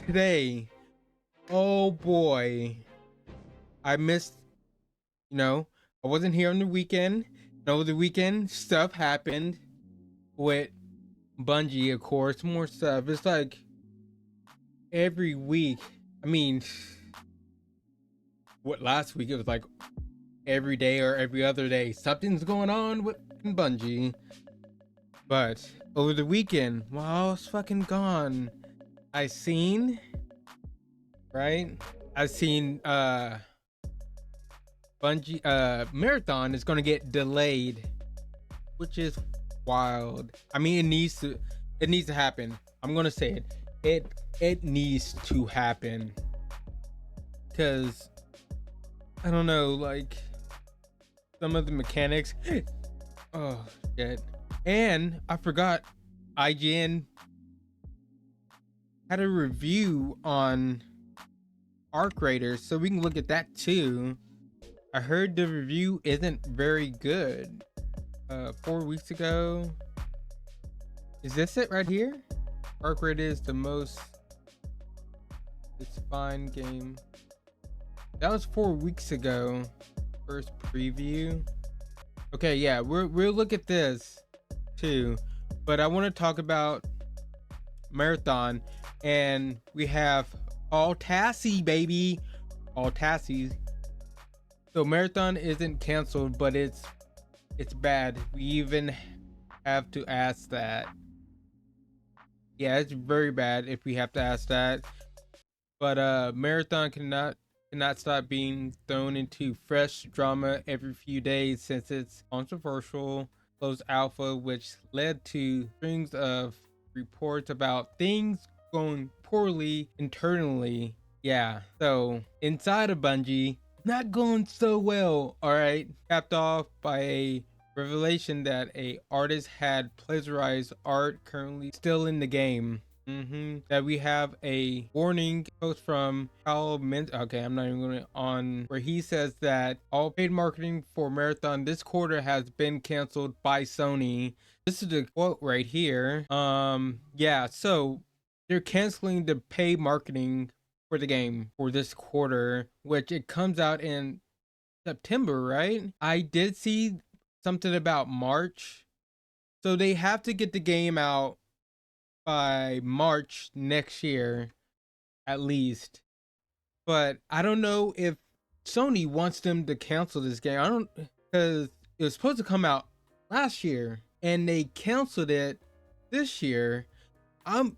today, oh boy, I missed, you know, I wasn't here on the weekend. And over the weekend, stuff happened with Bungie, of course, more stuff. It's like every week. I mean, what last week it was like every day or every other day, something's going on with Bungie. But over the weekend, while I was fucking gone, I seen, right? I seen Bungie marathon is gonna get delayed, which is wild. I mean, it needs to happen. I'm gonna say it. It needs to happen. Cause I don't know, like some of the mechanics. Oh shit. And I forgot IGN had a review on Arc Raiders, so we can look at that too. I heard the review isn't very good. 4 weeks ago. Is this it right here? Arc Raiders is the most fine game. That was 4 weeks ago. First preview. Okay, yeah, we'll look at this too. But I want to talk about Marathon, and we have all Tassie, baby. All Tassies. So Marathon isn't canceled, but it's bad. We even have to ask that. Yeah, it's very bad if we have to ask that. But Marathon cannot stop being thrown into fresh drama every few days since its controversial closed alpha, which led to strings of reports about things going poorly internally. Yeah, so inside of Bungie, not going so well. All right, capped off by a revelation that a artist had plagiarized art currently still in the game. That we have a warning post from Kyle Okay, I'm not even going on where he says that all paid marketing for Marathon this quarter has been canceled by Sony. This is the quote right here. Yeah, so they're canceling the paid marketing for the game for this quarter, which it comes out in September, right? I did see something about March. So they have to get the game out by March next year, at least. But I don't know if Sony wants them to cancel this game. I don't, because it was supposed to come out last year and they canceled it this year. I'm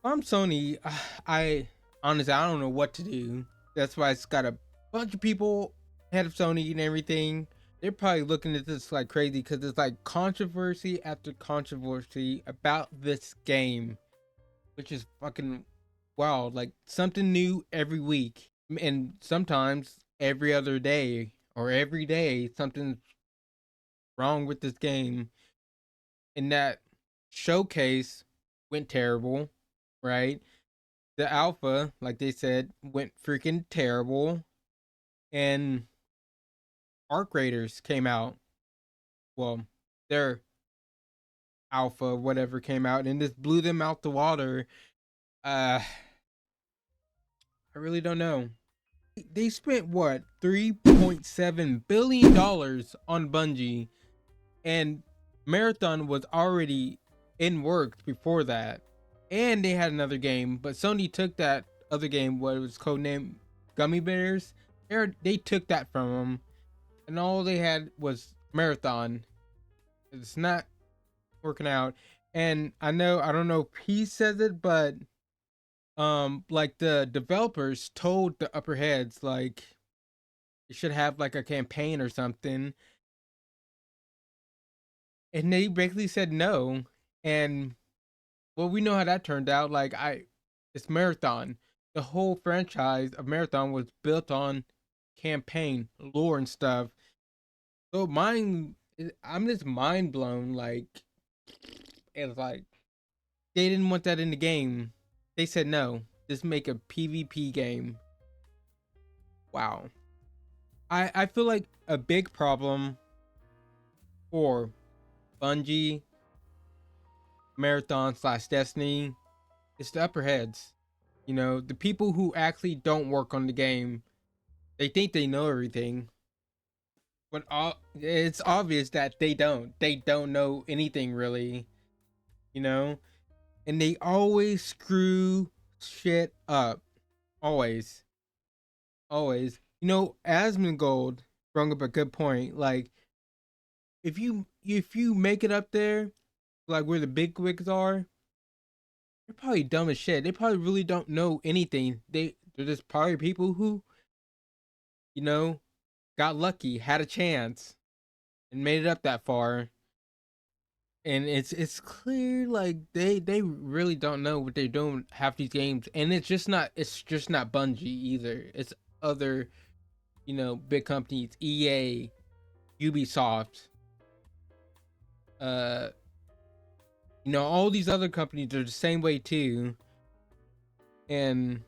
Sony. I honestly, I don't know what to do. That's why it's got a bunch of people head of Sony and everything. They're probably looking at this like crazy because it's like controversy after controversy about this game, which is fucking wild. Like something new every week, and sometimes every other day or every day, something's wrong with this game. And that showcase went terrible, right? The alpha, like they said, went freaking terrible. And Arc Raiders came out. Well, their alpha, whatever, came out and just blew them out the water. I really don't know. They spent what, $3.7 billion on Bungie, and Marathon was already in works before that. And they had another game, but Sony took that other game, what it was codenamed Gummy Bears. They took that from them, and all they had was Marathon. It's not working out. And I don't know if he says it, but like the developers told the upper heads like you should have like a campaign or something, and they basically said no. And well, we know how that turned out. Like it's Marathon. The whole franchise of Marathon was built on campaign lore and stuff. So I'm just mind blown. Like it's like they didn't want that in the game. They said no. Just make a PvP game. Wow. I feel like a big problem for Bungie, Marathon / Destiny is the upper heads. You know, the people who actually don't work on the game, they think they know everything, but it's obvious that they don't. They don't know anything really, you know? And they always screw shit up. Always. Always. You know, Asmongold brought up a good point. Like, if you make it up there, like where the big wigs are, they're probably dumb as shit. They probably really don't know anything. They're just probably people who, you know, got lucky, had a chance, and made it up that far. And it's clear like they really don't know what they're doing half these games. And it's just not Bungie either. It's other, big companies, EA, Ubisoft, uh all these other companies are the same way too. And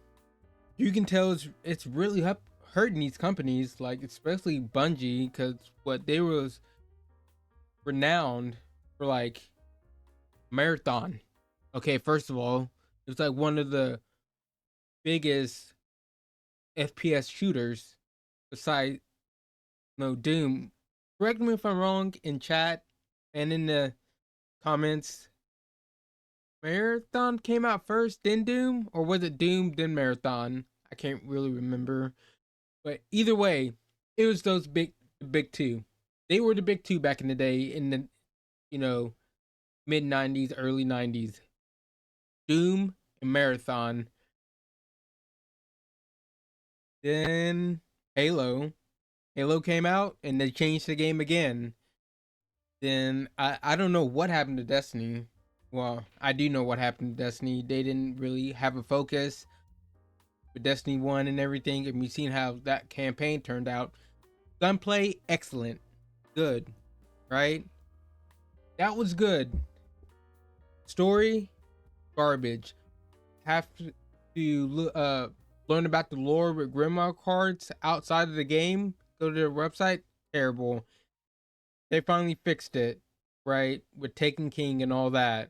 you can tell it's really hurting these companies, like especially Bungie, because what they was renowned for, like marathon. Okay, first of all, it was like one of the biggest FPS shooters besides no Doom. Correct me if I'm wrong in chat and in the comments. Marathon came out first, then Doom, or was it Doom then Marathon? I can't really remember. But either way, it was those big two. They were the big two back in the day, in the you know mid '90s, early '90s. Doom and Marathon. Then Halo. Halo came out and they changed the game again. Then I don't know what happened to Destiny. Well, I do know what happened to Destiny. They didn't really have a focus with Destiny 1 and everything, and we've seen how that campaign turned out. Gunplay, excellent. Good. Right? That was good. Story, garbage. Have to learn about the lore with grandma cards outside of the game. Go to their website, terrible. They finally fixed it, right? With Taken King and all that.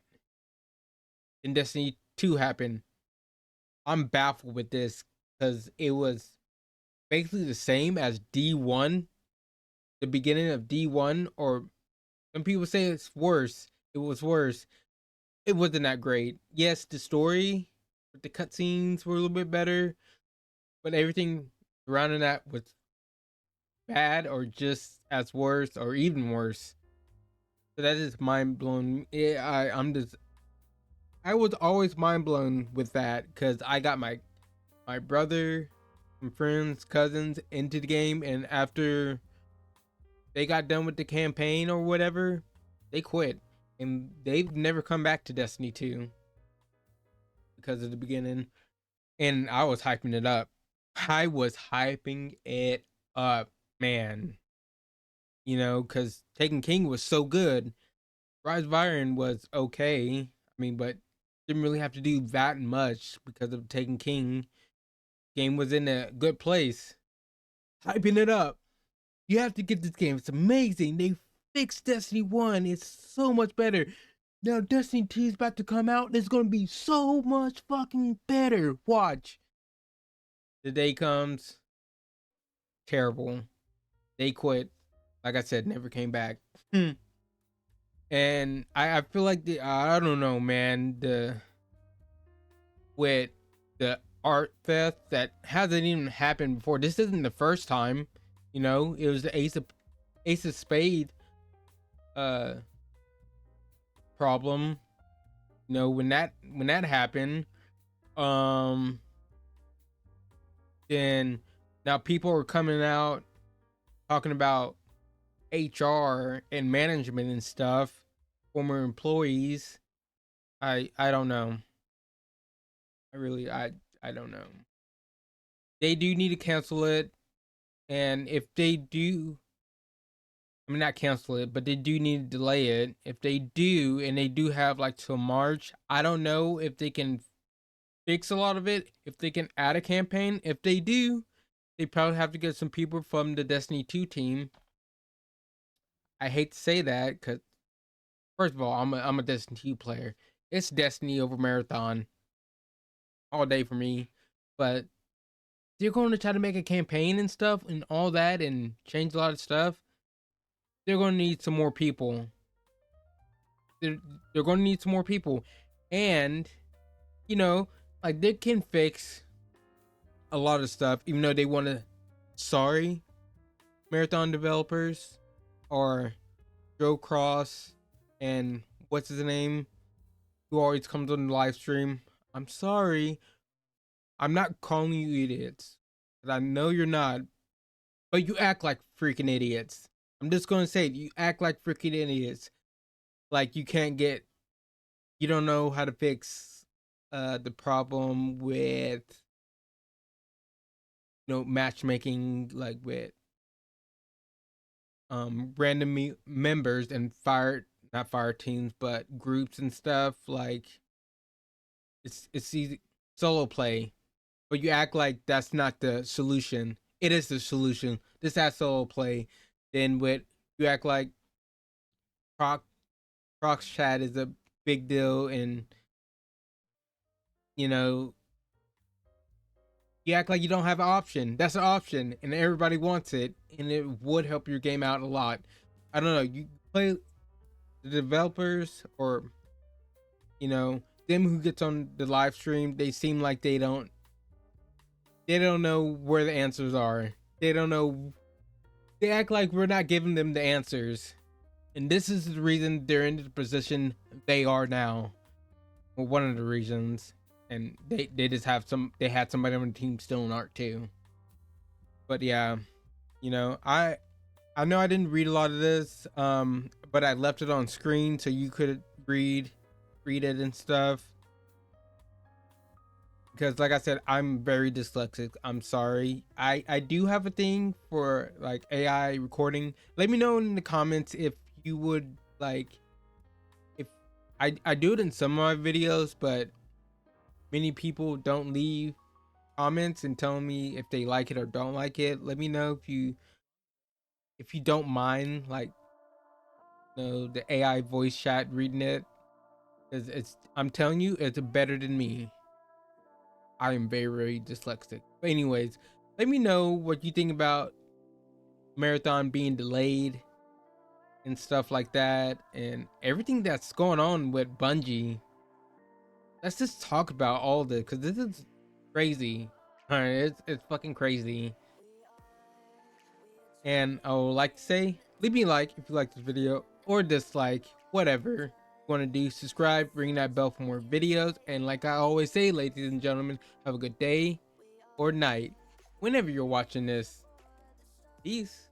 And Destiny 2 happened. I'm baffled with this because it was basically the same as D1, the beginning of D1, or some people say it's worse. It was worse. It wasn't that great. Yes, the story, but the cutscenes were a little bit better, but everything surrounding that was bad or just as worse or even worse. So that is mind blowing. I was always mind blown with that because I got my brother, some friends, cousins into the game, and after they got done with the campaign or whatever, they quit, and they've never come back to Destiny 2 because of the beginning. And I was hyping it up. I was hyping it up, man. Because Taken King was so good. Rise of Iron was okay. I mean, but didn't really have to do that much because of Taken King. Game was in a good place. Hyping it up. You have to get this game. It's amazing. They fixed Destiny 1. It's so much better. Now Destiny 2 is about to come out and it's going to be so much fucking better. Watch. The day comes. Terrible. They quit. Like I said, never came back. And I feel like I don't know, man. With the art theft that hasn't even happened before. This isn't the first time. It was the Ace of Spade uh problem. When that happened, um then now people are coming out talking about HR and management and stuff, former employees. I don't know. I don't know. They do need to cancel it, and if they do, I mean not cancel it, but they do need to delay it. If they do, and they do have like till March, I don't know if they can fix a lot of it. If they can add a campaign, if they do, they probably have to get some people from the Destiny 2 team. I hate to say that because first of all, I'm a Destiny 2 player. It's Destiny over Marathon all day for me. But they're going to try to make a campaign and stuff and all that and change a lot of stuff. They're going to need some more people. They're, they're going to need some more people. And, you know, like they can fix a lot of stuff, even though they want to. Sorry, Marathon developers or Joe Cross and what's his name, who always comes on the live stream. I'm sorry. I'm not calling you idiots. I know you're not, but you act like freaking idiots. I'm just gonna say it. You act like freaking idiots. Like you don't know how to fix the problem with matchmaking, like with random members and not fire teams but groups and stuff. Like it's easy solo play, but you act like that's not the solution. It is the solution. This has solo play. Then with you act like proc prox chat is a big deal, and you know you act like you don't have an option. That's an option, and everybody wants it, and it would help your game out a lot. I don't know. You play the developers, or them who gets on the live stream. They seem like they don't know where the answers are. They don't know. They act like we're not giving them the answers, and this is the reason they're in the position they are now. Well, one of the reasons. And they just have they had somebody on the team still in art too. But yeah, I know I didn't read a lot of this, but I left it on screen so you could read it and stuff. Because like I said, I'm very dyslexic. I'm sorry. I do have a thing for like AI recording. Let me know in the comments if you would like, if I do it in some of my videos, but many people don't leave comments and tell me if they like it or don't like it. Let me know if you don't mind, like, the AI voice chat reading it, because I'm telling you, it's better than me. I am very, very dyslexic. But anyways, let me know what you think about Marathon being delayed and stuff like that, and everything that's going on with Bungie. Let's just talk about all this, because this is crazy. All right, it's fucking crazy. And I would like to say, leave me a like if you like this video, or dislike, whatever you want to do. Subscribe, ring that bell for more videos. And like I always say, ladies and gentlemen, have a good day or night whenever you're watching this. Peace.